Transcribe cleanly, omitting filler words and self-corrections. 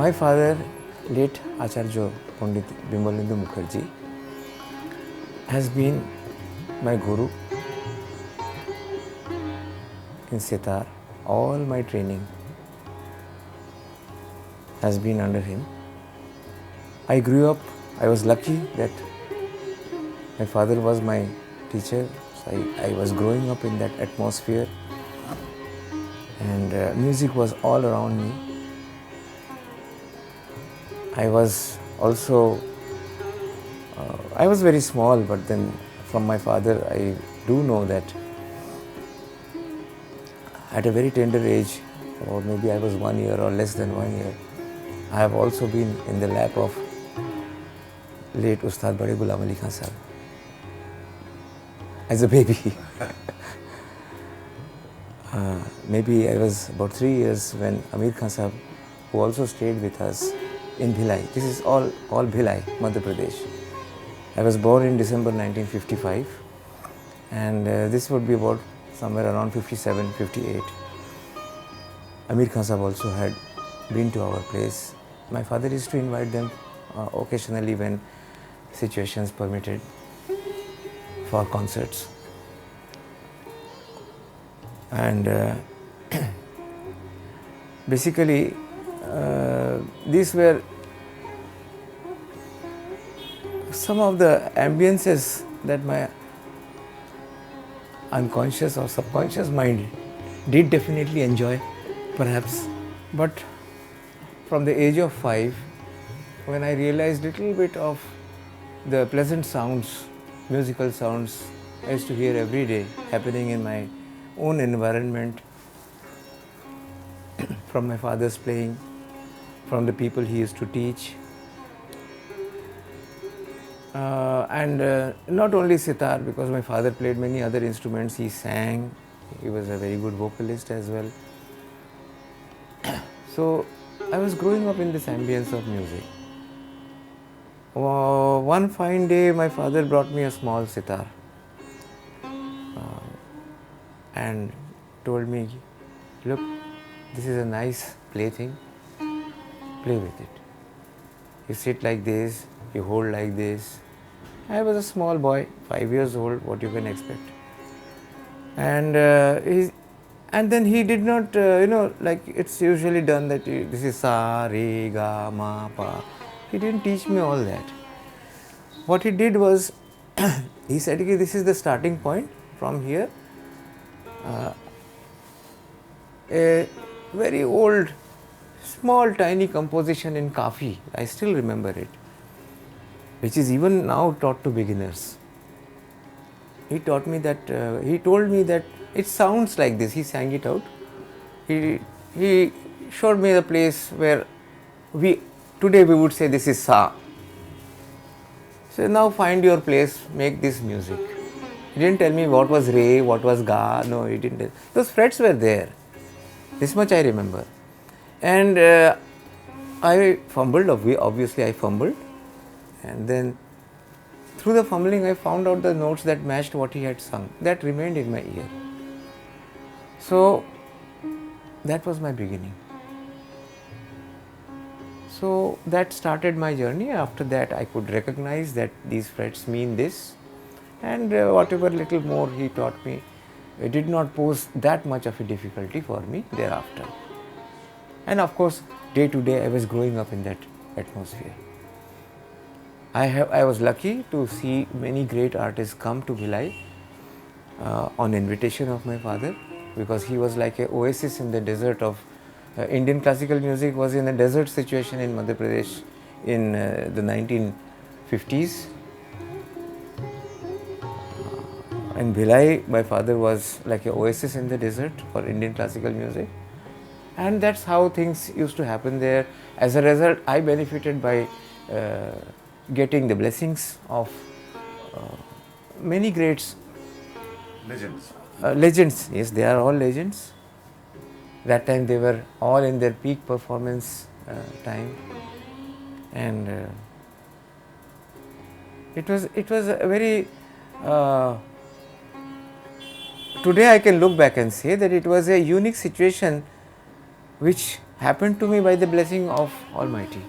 My father, late Acharya Pandit Bimalendu Mukherjee, has been my guru in Sitar. All my training has been under him. I grew up, I was lucky that my father was my teacher. So I was growing up in that atmosphere, and music was all around me. I was also, I was very small, but then from my father I do know that at a very tender age, or maybe I was 1 year or less than 1 year, I have also been in the lap of late Ustad Aamir Khan sahab as a baby. Maybe I was about 3 years when Aamir Khan sahab, who also stayed with us in Bhilai. This is all called Bhilai, Madhya Pradesh. I was born in December 1955, and this would be about somewhere around 57, 58. Aamir Khan sahab also had been to our place. My father used to invite them occasionally when situations permitted for concerts. And basically, these were some of the ambiences that my unconscious or subconscious mind did definitely enjoy, perhaps. But from the age of 5, when I realized little bit of the pleasant sounds, musical sounds I used to hear every day happening in my own environment, from my father's playing, from the people he used to teach, and not only sitar, because my father played many other instruments. He sang, he was a very good vocalist as well. So I was growing up in this ambience of music. One fine day my father brought me a small sitar and told me, look, this is a nice plaything, play with it. You sit like this, you hold like this. I was a small boy, 5 years old, what you can expect. And then he did not, like it's usually done that this is sa, re, ga, ma, pa. He didn't teach me all that. What he did was, he said, okay, this is the starting point. From here, a very old, small, tiny composition in Kafi, I still remember it, which is even now taught to beginners. He taught me that, he told me that it sounds like this. He sang it out. He showed me the place where today we would say this is sa. So now find your place, make this music. He didn't tell me what was re, what was ga. No, he didn't. Those frets were there. This much I remember. And I fumbled, obviously I fumbled. And then through the fumbling I found out the notes that matched what he had sung. That remained in my ear. So that was my beginning. So that started my journey. After that I could recognize that these frets mean this, and whatever little more he taught me, it did not pose that much of a difficulty for me thereafter. And of course, day to day I was growing up in that atmosphere. I was lucky to see many great artists come to Bhilai on invitation of my father, because he was like an oasis in the desert of Indian classical music. Was in a desert situation in Madhya Pradesh in the 1950s. In Bhilai, my father was like an oasis in the desert for Indian classical music. And that's how things used to happen there. As a result, I benefited by getting the blessings of many greats. Legends. Legends, yes, they are all legends. That time they were all in their peak performance time. And it was a very today I can look back and say that it was a unique situation which happened to me by the blessing of Almighty.